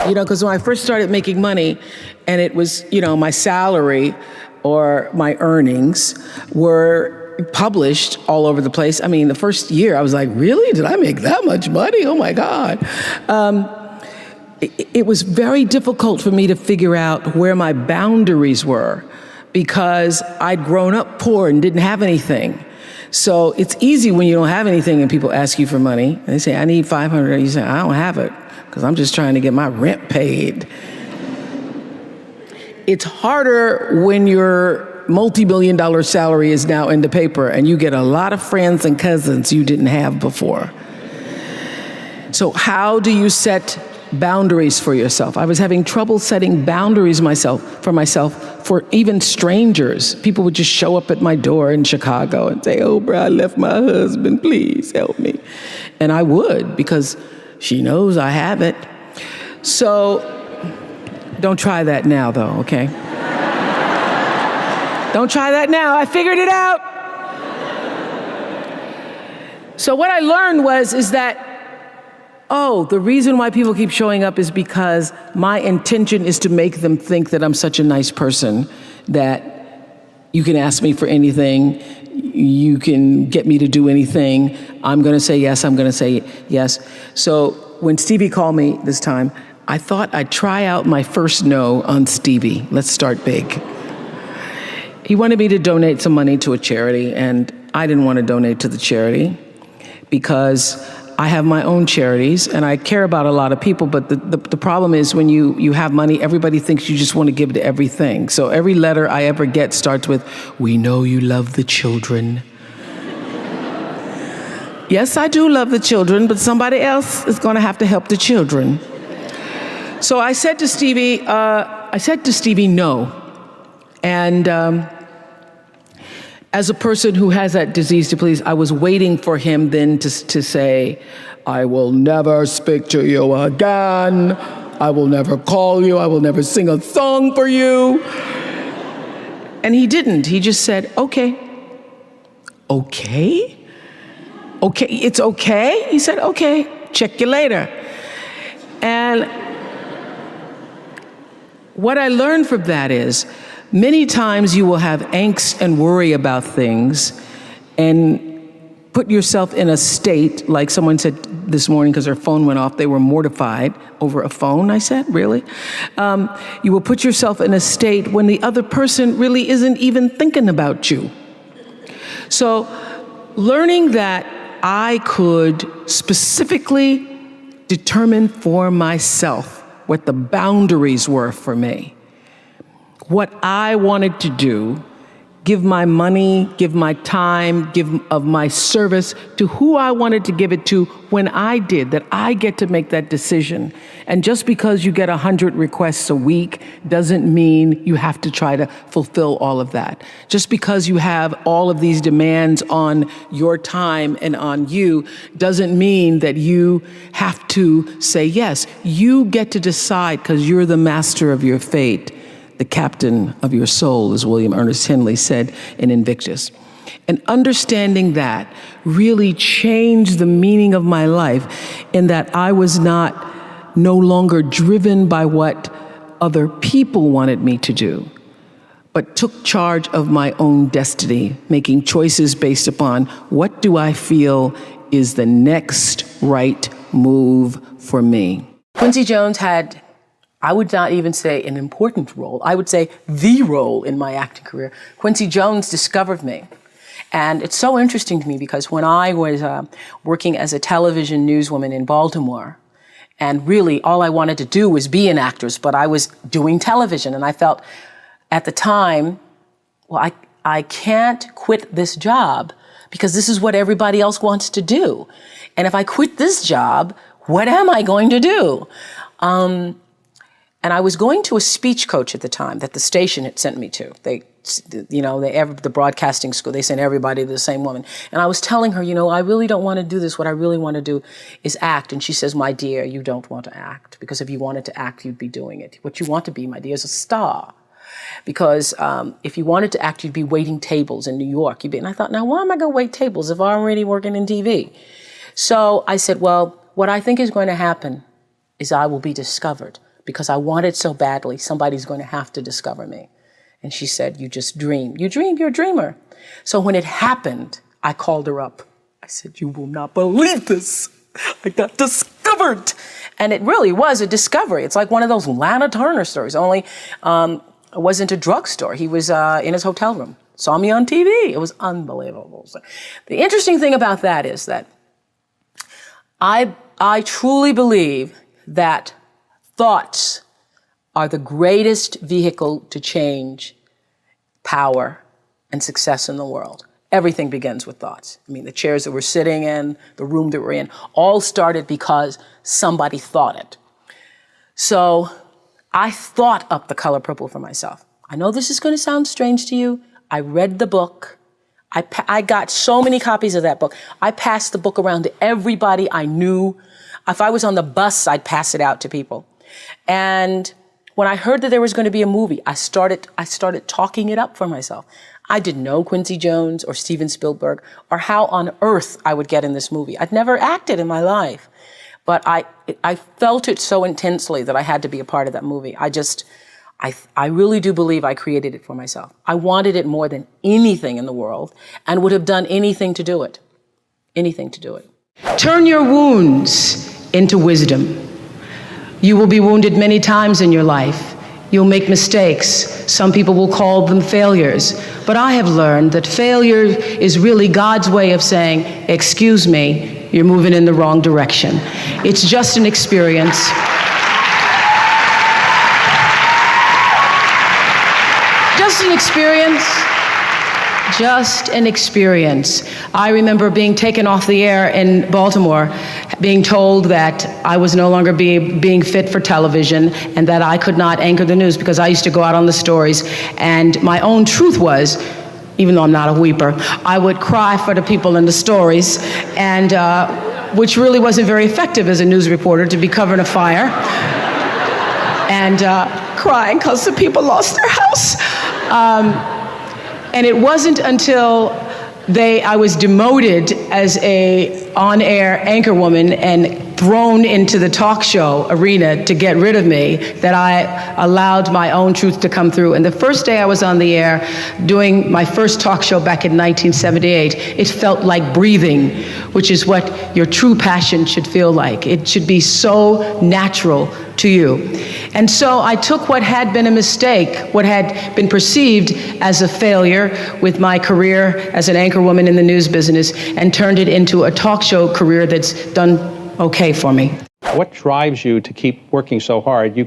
You know, because when I first started making money and it was, you know, my salary or my earnings were published all over the place. I mean, the first year I was like, really? Did I make that much money? Oh my God. It was very difficult for me to figure out where my boundaries were because I'd grown up poor and didn't have anything. So it's easy when you don't have anything and people ask you for money. And they say, I need $500. You say, I don't have it because I'm just trying to get my rent paid. It's harder when your multi-million-dollar salary is now in the paper and you get a lot of friends and cousins you didn't have before. So how do you set boundaries for yourself? I was having trouble setting boundaries for myself for even strangers. People would just show up at my door in Chicago and say, oh, bro, I left my husband, please help me. And I would, because she knows I have it. So don't try that now, though, okay? Don't try that now. I figured it out. So what I learned is that, oh, the reason why people keep showing up is because my intention is to make them think that I'm such a nice person that you can ask me for anything, you can get me to do anything, I'm gonna say yes, I'm gonna say yes. So when Stevie called me this time, I thought I'd try out my first no on Stevie. Let's start big. He wanted me to donate some money to a charity, and I didn't want to donate to the charity because I have my own charities and I care about a lot of people, but the problem is when you have money, everybody thinks you just want to give to everything. So every letter I ever get starts with, we know you love the children. Yes, I do love the children, but somebody else is going to have to help the children. So I said to Stevie, no. And as a person who has that disease to please, I was waiting for him then to say, I will never speak to you again. I will never call you. I will never sing a song for you. And he didn't. He just said, okay. Okay? Okay, it's okay? He said, okay, check you later. And what I learned from that is, many times you will have angst and worry about things and put yourself in a state, like someone said this morning because their phone went off, they were mortified over a phone, I said, really? You will put yourself in a state when the other person really isn't even thinking about you. So learning that I could specifically determine for myself what the boundaries were for me, what I wanted to do, give my money, give my time, give of my service to who I wanted to give it to when I did, that I get to make that decision. And just because you get 100 requests a week doesn't mean you have to try to fulfill all of that. Just because you have all of these demands on your time and on you doesn't mean that you have to say yes. You get to decide because you're the master of your fate. The captain of your soul, as William Ernest Henley said in Invictus. And understanding that really changed the meaning of my life in that I was no longer driven by what other people wanted me to do, but took charge of my own destiny, making choices based upon what do I feel is the next right move for me. Quincy Jones had, I would not even say an important role, I would say the role in my acting career. Quincy Jones discovered me. And it's so interesting to me because when I was working as a television newswoman in Baltimore, and really all I wanted to do was be an actress, but I was doing television, and I felt at the time, well, I can't quit this job because this is what everybody else wants to do. And if I quit this job, what am I going to do? And I was going to a speech coach at the time that the station had sent me to. The broadcasting school, they sent everybody to the same woman. And I was telling her, I really don't want to do this. What I really want to do is act. And she says, my dear, you don't want to act. Because if you wanted to act, you'd be doing it. What you want to be, my dear, is a star. Because if you wanted to act, you'd be waiting tables in New York. And I thought, now why am I going to wait tables if I'm already working in TV? So I said, well, what I think is going to happen is I will be discovered. because I want it so badly. Somebody's going to have to discover me. And she said, you just dream. You dream, you're a dreamer. So when it happened, I called her up. I said, you will not believe this. I got discovered. And it really was a discovery. It's like one of those Lana Turner stories, only it wasn't a drugstore. He was in his hotel room, saw me on TV. It was unbelievable. So the interesting thing about that is that I truly believe that thoughts are the greatest vehicle to change power and success in the world. Everything begins with thoughts. I mean, the chairs that we're sitting in, the room that we're in, all started because somebody thought it. So I thought up The Color Purple for myself. I know this is going to sound strange to you. I read the book. I got so many copies of that book. I passed the book around to everybody I knew. If I was on the bus, I'd pass it out to people. And when I heard that there was going to be a movie, I started talking it up for myself. I didn't know Quincy Jones or Steven Spielberg or how on earth I would get in this movie. I'd never acted in my life, but I felt it so intensely that I had to be a part of that movie. I really do believe I created it for myself. I wanted it more than anything in the world and would have done anything to do it. Anything to do it. Turn your wounds into wisdom. You will be wounded many times in your life. You'll make mistakes. Some people will call them failures. But I have learned that failure is really God's way of saying, excuse me, you're moving in the wrong direction. It's just an experience. Just an experience. Just an experience. I remember being taken off the air in Baltimore, being told that I was no longer being fit for television and that I could not anchor the news because I used to go out on the stories. And my own truth was, even though I'm not a weeper, I would cry for the people in the stories, and which really wasn't very effective as a news reporter, to be covering a fire and crying because the people lost their house. And it wasn't until I was demoted as a on-air anchorwoman and thrown into the talk show arena to get rid of me that I allowed my own truth to come through. And the first day I was on the air doing my first talk show back in 1978, it felt like breathing, which is what your true passion should feel like. It should be so natural to you. And so I took what had been a mistake, what had been perceived as a failure with my career as an anchorwoman in the news business, and turned it into a talk show career that's done okay for me. What drives you to keep working so hard? You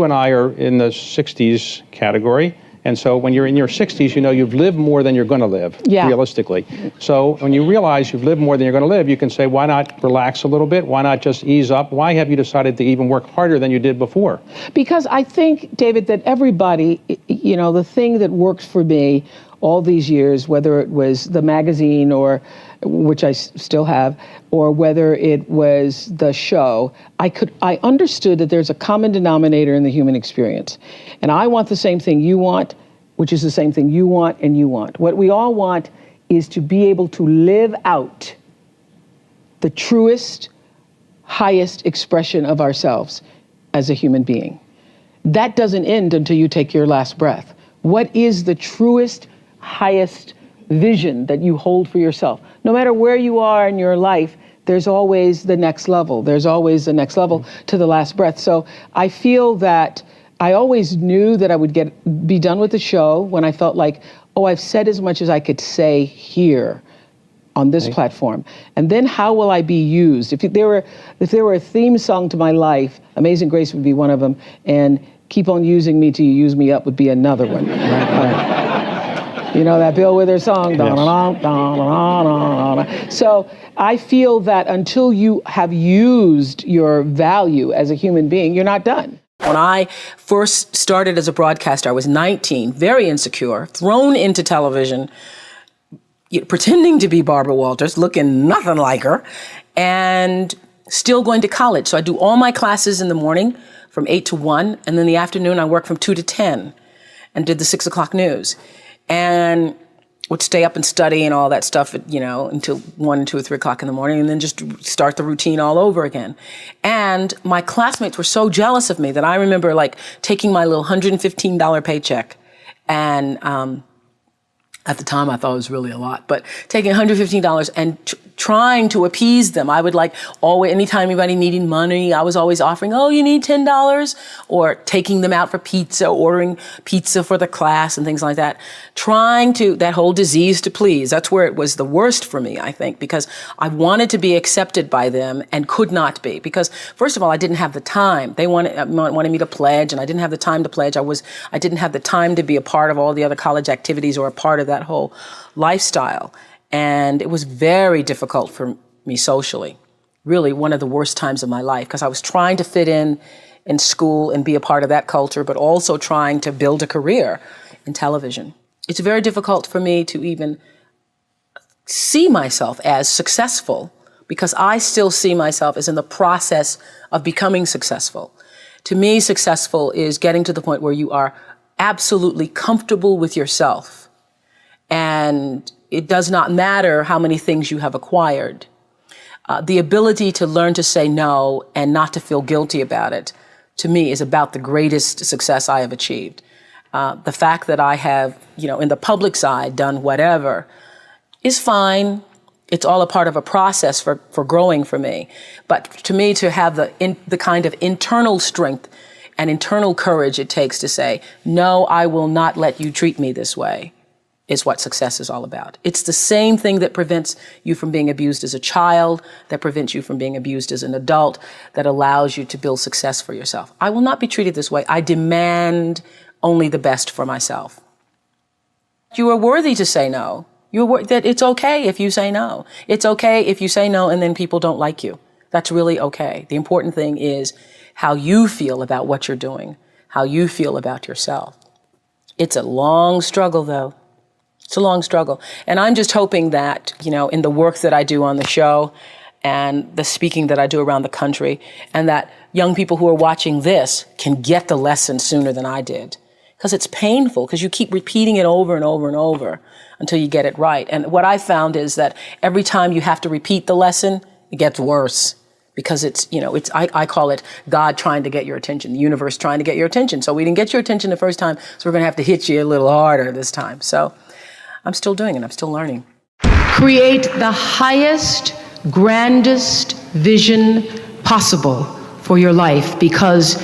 and I are in the 60s category. And so when you're in your 60s, you've lived more than you're going to live, realistically. So when you realize you've lived more than you're going to live, you can say, why not relax a little bit? Why not just ease up? Why have you decided to even work harder than you did before? Because I think, David, that everybody, the thing that works for me all these years, whether it was the magazine, or which I still have, or whether it was the show, I understood that there's a common denominator in the human experience. And I want the same thing you want, which is the same thing you want and you want. What we all want is to be able to live out the truest, highest expression of ourselves as a human being. That doesn't end until you take your last breath. What is the truest, highest vision that you hold for yourself? No matter where you are in your life, there's always the next level. There's always the next level to the last breath. So I feel that I always knew that I would be done with the show when I felt like, oh, I've said as much as I could say here on this platform. And then how will I be used? If there were a theme song to my life, Amazing Grace would be one of them, and Keep on Using Me Till You Use Me Up would be another one. You know that Bill Withers song? Yes. So I feel that until you have used your value as a human being, you're not done. When I first started as a broadcaster, I was 19, very insecure, thrown into television, pretending to be Barbara Walters, looking nothing like her, and still going to college. So I do all my classes in the morning from 8 to 1, and then in the afternoon I work from 2 to 10 and did the 6 o'clock news. And would stay up and study and all that stuff, until 1, 2, or 3 o'clock in the morning, and then just start the routine all over again. And my classmates were so jealous of me that I remember taking my little $115 paycheck, and at the time I thought it was really a lot, but taking $115 and trying to appease them. I would always, anytime anybody needed money, I was always offering, oh, you need $10, or taking them out for pizza, ordering pizza for the class and things like that. That whole disease to please, that's where it was the worst for me, I think, because I wanted to be accepted by them and could not be. Because first of all, I didn't have the time. They wanted me to pledge, and I didn't have the time to pledge. I didn't have the time to be a part of all the other college activities or a part of that whole lifestyle. And it was very difficult for me socially, really one of the worst times of my life, because I was trying to fit in school and be a part of that culture, but also trying to build a career in television. It's very difficult for me to even see myself as successful, because I still see myself as in the process of becoming successful. To me, successful is getting to the point where you are absolutely comfortable with yourself, and it does not matter how many things you have acquired. The ability to learn to say no and not to feel guilty about it, to me, is about the greatest success I have achieved. The fact that I have, in the public side, done whatever is fine. It's all a part of a process for growing for me. But to me, to have the kind of internal strength and internal courage it takes to say, no, I will not let you treat me this way, is what success is all about. It's the same thing that prevents you from being abused as a child, that prevents you from being abused as an adult, that allows you to build success for yourself. I will not be treated this way. I demand only the best for myself. You are worthy to say no. That it's okay if you say no. It's okay if you say no and then people don't like you. That's really okay. The important thing is how you feel about what you're doing, how you feel about yourself. It's a long struggle, though. It's a long struggle. And I'm just hoping that, in the work that I do on the show and the speaking that I do around the country, and that young people who are watching this can get the lesson sooner than I did. Because it's painful, because you keep repeating it over and over and over until you get it right. And what I found is that every time you have to repeat the lesson, it gets worse. Because I call it God trying to get your attention, the universe trying to get your attention. So we didn't get your attention the first time, so we're going to have to hit you a little harder this time. So I'm still doing it. I'm still learning. Create the highest, grandest vision possible for your life, because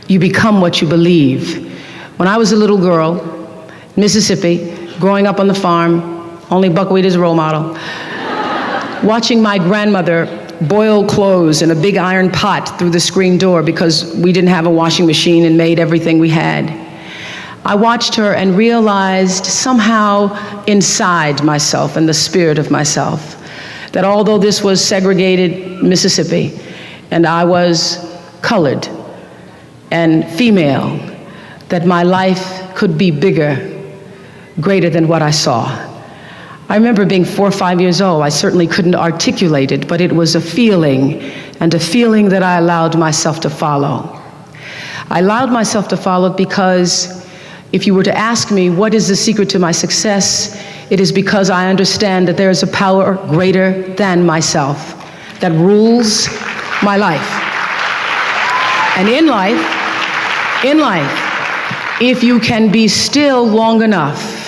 you become what you believe. When I was a little girl in Mississippi, growing up on the farm, only buckwheat as a role model, watching my grandmother boil clothes in a big iron pot through the screen door because we didn't have a washing machine and made everything we had. I watched her and realized somehow inside myself, in the spirit of myself, that although this was segregated Mississippi and I was colored and female, that my life could be bigger, greater than what I saw. I remember being 4 or 5 years old. I certainly couldn't articulate it, but it was a feeling, and a feeling that I allowed myself to follow. I allowed myself to follow because if you were to ask me what is the secret to my success, it is because I understand that there is a power greater than myself that rules my life. And in life, if you can be still long enough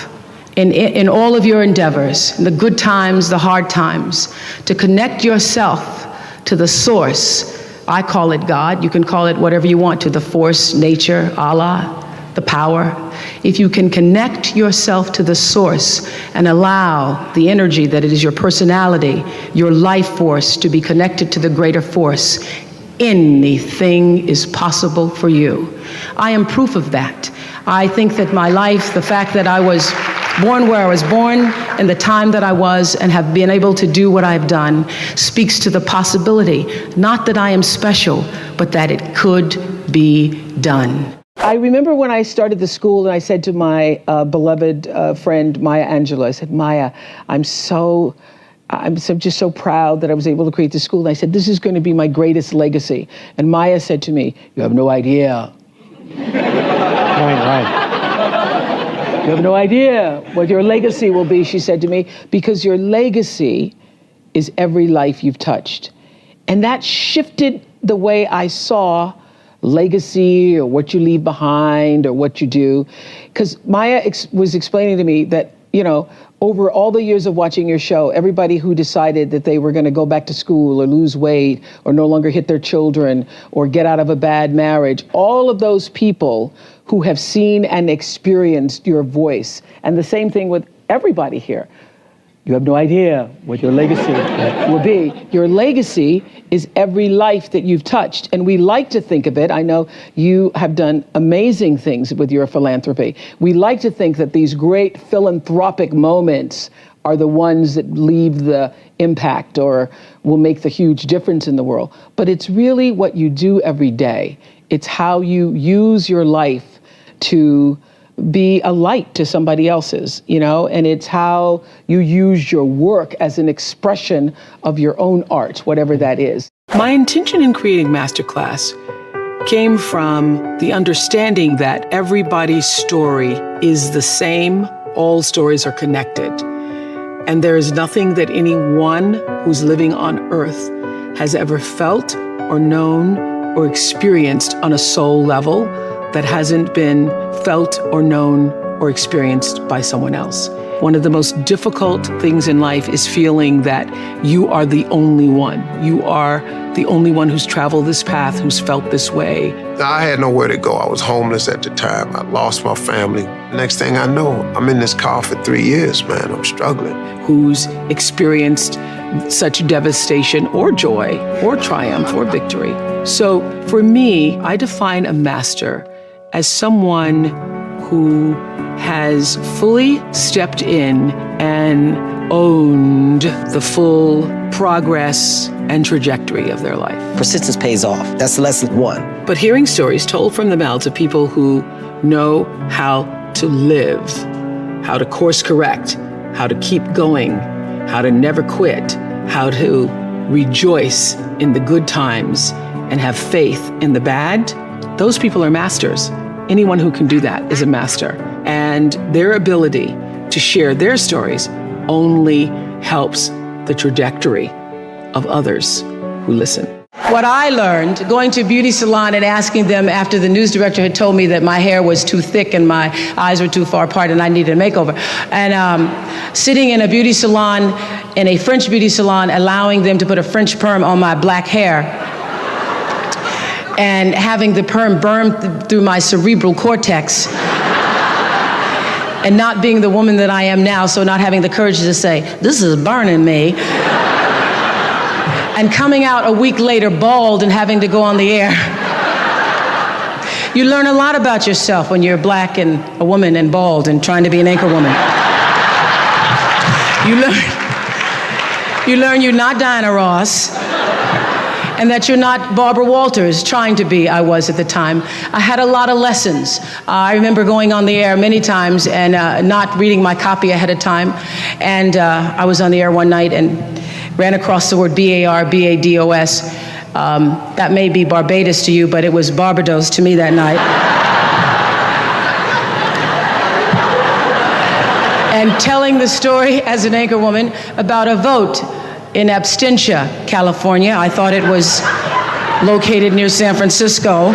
in all of your endeavors, in the good times, the hard times, to connect yourself to the source, I call it God, you can call it whatever you want to, the force, nature, Allah, the power. If you can connect yourself to the source and allow the energy that it is your personality, your life force, to be connected to the greater force, anything is possible for you. I am proof of that. I think that my life, the fact that I was born where I was born and the time that I was and have been able to do what I've done, speaks to the possibility, not that I am special, but that it could be done. I remember when I started the school and I said to my beloved friend, Maya Angelou, I said, Maya, I'm just so proud that I was able to create the school. And I said, this is going to be my greatest legacy. And Maya said to me, you have no idea. Right. You have no idea what your legacy will be, she said to me, because your legacy is every life you've touched. And that shifted the way I saw legacy or what you leave behind or what you do. Because Maya was explaining to me that, over all the years of watching your show, everybody who decided that they were going to go back to school or lose weight or no longer hit their children or get out of a bad marriage, all of those people who have seen and experienced your voice. And the same thing with everybody here. You have no idea what your legacy will be. Your legacy is every life that you've touched. And we like to think of it. I know you have done amazing things with your philanthropy. We like to think that these great philanthropic moments are the ones that leave the impact or will make the huge difference in the world. But it's really what you do every day. It's how you use your life to be a light to somebody else's, and it's how you use your work as an expression of your own art, whatever that is. My intention in creating Masterclass came from the understanding that everybody's story is the same, all stories are connected. And there is nothing that anyone who's living on earth has ever felt or known or experienced on a soul level that hasn't been felt or known or experienced by someone else. One of the most difficult things in life is feeling that you are the only one. You are the only one who's traveled this path, who's felt this way. I had nowhere to go. I was homeless at the time. I lost my family. Next thing I know, I'm in this car for 3 years, man. I'm struggling. Who's experienced such devastation or joy or triumph or victory. So for me, I define a master as someone who has fully stepped in and owned the full progress and trajectory of their life. Persistence pays off. That's lesson one. But hearing stories told from the mouths of people who know how to live, how to course correct, how to keep going, how to never quit, how to rejoice in the good times and have faith in the bad, those people are masters. Anyone who can do that is a master. And their ability to share their stories only helps the trajectory of others who listen. What I learned going to a beauty salon and asking them after the news director had told me that my hair was too thick and my eyes were too far apart and I needed a makeover. And sitting in a beauty salon, in a French beauty salon, allowing them to put a French perm on my black hair and having the perm burn through my cerebral cortex and not being the woman that I am now, so not having the courage to say, this is burning me. And coming out a week later bald and having to go on the air. You learn a lot about yourself when you're black and a woman and bald and trying to be an anchor woman. You learn you're not Diana Ross and that you're not Barbara Walters trying to be. I was at the time. I had a lot of lessons. I remember going on the air many times and not reading my copy ahead of time. And I was on the air one night and ran across the word B-A-R-B-A-D-O-S. That may be Barbados to you, but it was Barbados to me that night. And telling the story as an anchor woman about a vote in Absentia, California. I thought it was located near San Francisco.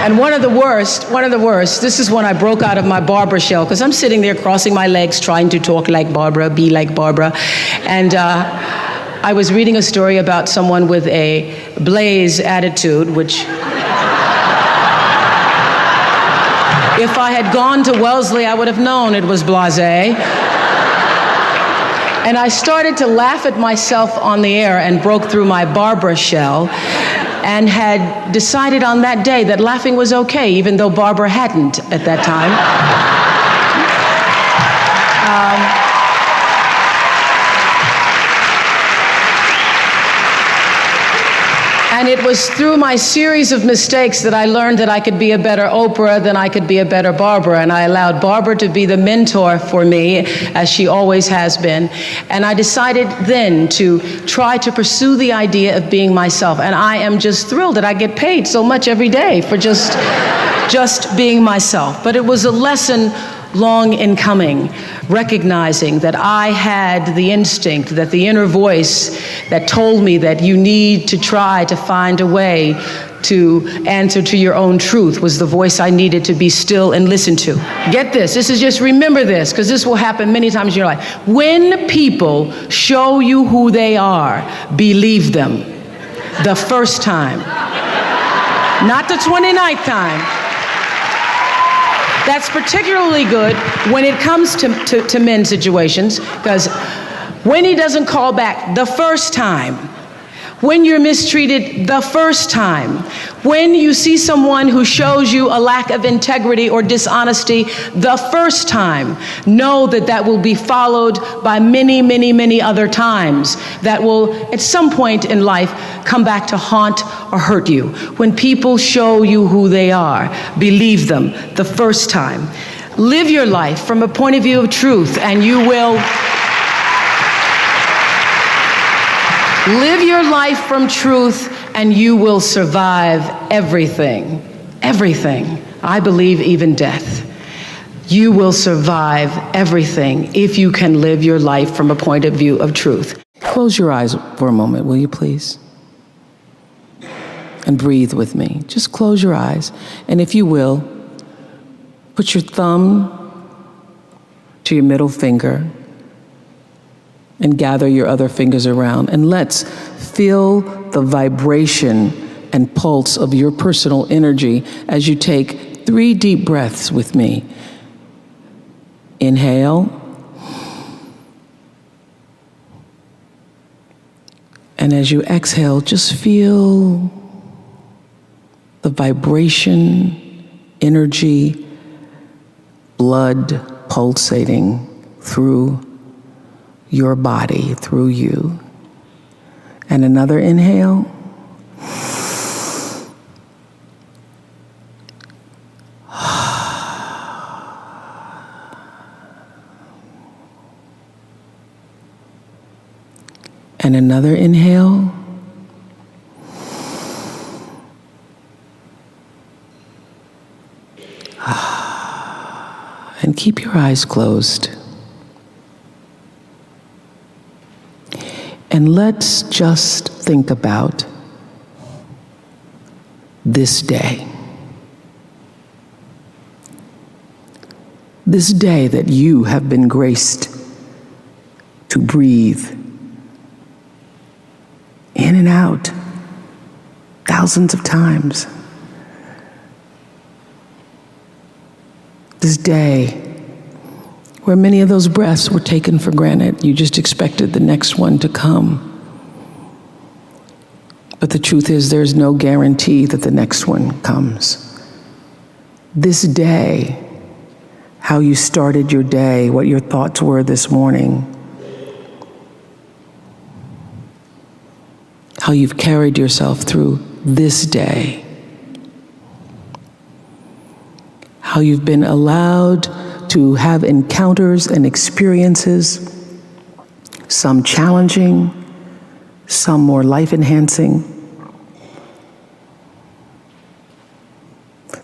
And one of the worst, this is when I broke out of my Barbara shell, because I'm sitting there crossing my legs, trying to talk like Barbara, be like Barbara. And I was reading a story about someone with a blaze attitude, which if I had gone to Wellesley, I would have known it was blasé. And I started to laugh at myself on the air and broke through my Barbara shell and had decided on that day that laughing was okay, even though Barbara hadn't at that time. And it was through my series of mistakes that I learned that I could be a better Oprah than I could be a better Barbara. And I allowed Barbara to be the mentor for me, as she always has been. And I decided then to try to pursue the idea of being myself. And I am just thrilled that I get paid so much every day for just being myself. But it was a lesson long in coming, recognizing that I had the instinct, that the inner voice that told me that you need to try to find a way to answer to your own truth was the voice I needed to be still and listen to. Get this is just, remember this, because this will happen many times in your life. When people show you who they are, believe them the first time, not the 29th time. That's particularly good when it comes to men's situations, because when he doesn't call back the first time, when you're mistreated the first time, when you see someone who shows you a lack of integrity or dishonesty the first time, know that that will be followed by many, many, many other times that will, at some point in life, come back to haunt or hurt you. When people show you who they are, believe them the first time. Live your life from a point of view of truth, and you will live your life from truth, and you will survive everything. Everything. I believe even death. You will survive everything if you can live your life from a point of view of truth. Close your eyes for a moment, will you please? And breathe with me. Just close your eyes. And if you will, put your thumb to your middle finger and gather your other fingers around. And let's feel the vibration and pulse of your personal energy as you take 3 deep breaths with me. Inhale. And as you exhale, just feel the vibration, energy, blood pulsating through your body, through you. And another inhale. And another inhale. And keep your eyes closed. And let's just think about this day. This day that you have been graced to breathe in and out thousands of times. This day where many of those breaths were taken for granted. You just expected the next one to come. But the truth is, there's no guarantee that the next one comes. This day, how you started your day, what your thoughts were this morning, how you've carried yourself through this day, how you've been allowed to have encounters and experiences, some challenging, some more life-enhancing,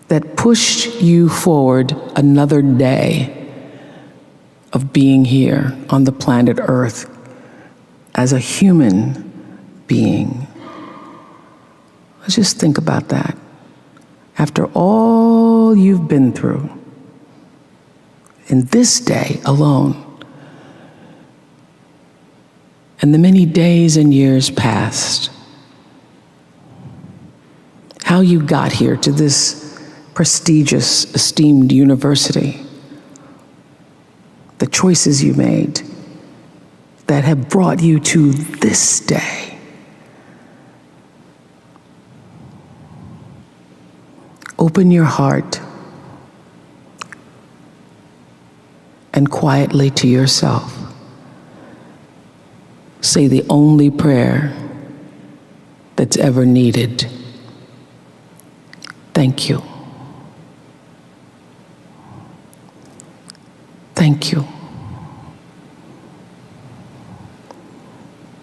that pushed you forward another day of being here on the planet Earth as a human being. Let's just think about that. After all you've been through, in this day alone, and the many days and years past, how you got here to this prestigious, esteemed university, the choices you made that have brought you to this day. Open your heart and quietly to yourself say the only prayer that's ever needed. Thank you. Thank you.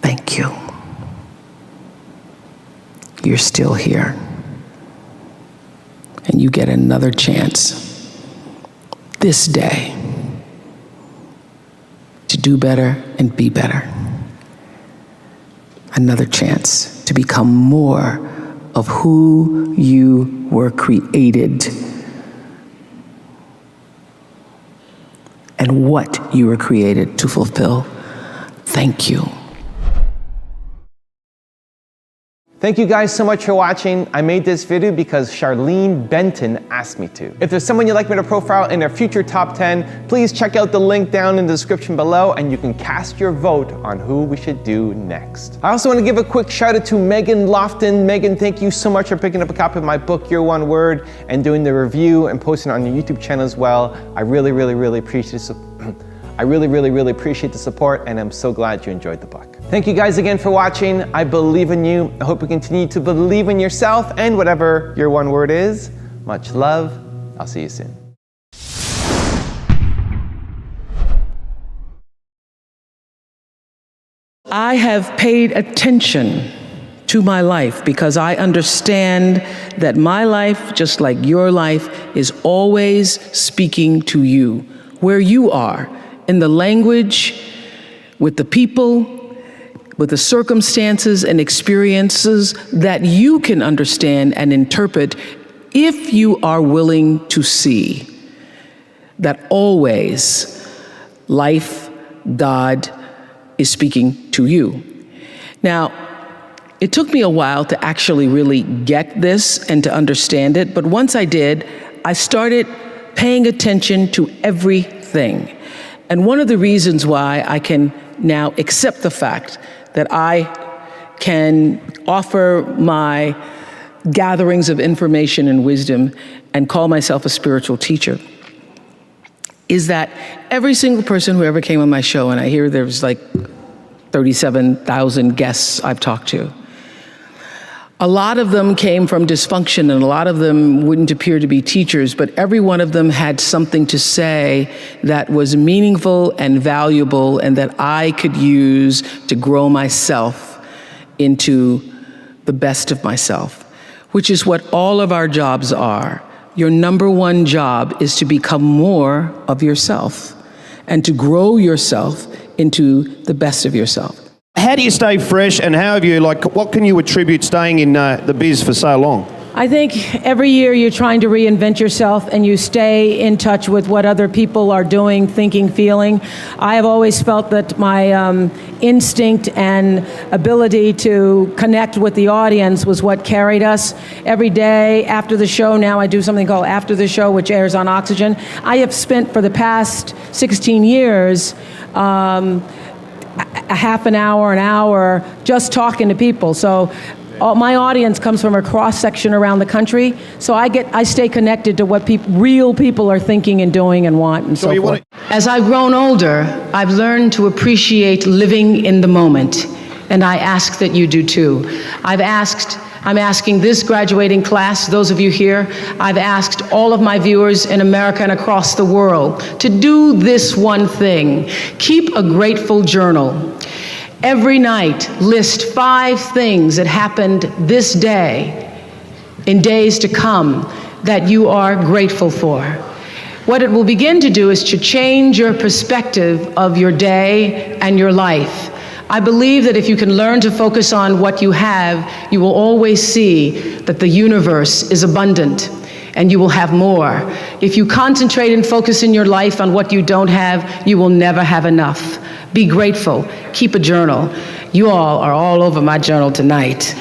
Thank you. You're still here. And you get another chance this day to do better and be better. Another chance to become more of who you were created and what you were created to fulfill. Thank you. Thank you guys so much for watching. I made this video because Charlene Benton asked me to. If there's someone you'd like me to profile in their future top 10, please check out the link down in the description below and you can cast your vote on who we should do next. I also want to give a quick shout out to Megan Lofton. Megan, thank you so much for picking up a copy of my book, Your One Word, and doing the review and posting it on your YouTube channel as well. I really appreciate it. I really appreciate the support, and I'm so glad you enjoyed the book. Thank you guys again for watching. I believe in you. I hope you continue to believe in yourself and whatever your one word is. Much love. I'll see you soon. I have paid attention to my life because I understand that my life, just like your life, is always speaking to you, where you are, in the language, with the people, with the circumstances and experiences that you can understand and interpret if you are willing to see that always life, God, is speaking to you. Now, it took me a while to actually really get this and to understand it, but once I did, I started paying attention to everything. And one of the reasons why I can now accept the fact that I can offer my gatherings of information and wisdom and call myself a spiritual teacher is that every single person who ever came on my show, and I hear there's like 37,000 guests I've talked to, a lot of them came from dysfunction and a lot of them wouldn't appear to be teachers, but every one of them had something to say that was meaningful and valuable and that I could use to grow myself into the best of myself, which is what all of our jobs are. Your number one job is to become more of yourself and to grow yourself into the best of yourself. How do you stay fresh, and how have you, what can you attribute staying in the biz for so long? I think every year you're trying to reinvent yourself and you stay in touch with what other people are doing, thinking, feeling. I have always felt that my instinct and ability to connect with the audience was what carried us. Every day after the show, now I do something called After the Show, which airs on Oxygen. I have spent for the past 16 years a half an hour, just talking to people. So my audience comes from a cross-section around the country, so I stay connected to what real people are thinking and doing and want and so forth. As I've grown older, I've learned to appreciate living in the moment, and I ask that you do too. I'm asking this graduating class, those of you here, I've asked all of my viewers in America and across the world to do this one thing. Keep a grateful journal. Every night, list 5 things that happened this day, in days to come, that you are grateful for. What it will begin to do is to change your perspective of your day and your life. I believe that if you can learn to focus on what you have, you will always see that the universe is abundant and you will have more. If you concentrate and focus in your life on what you don't have, you will never have enough. Be grateful. Keep a journal. You all are all over my journal tonight.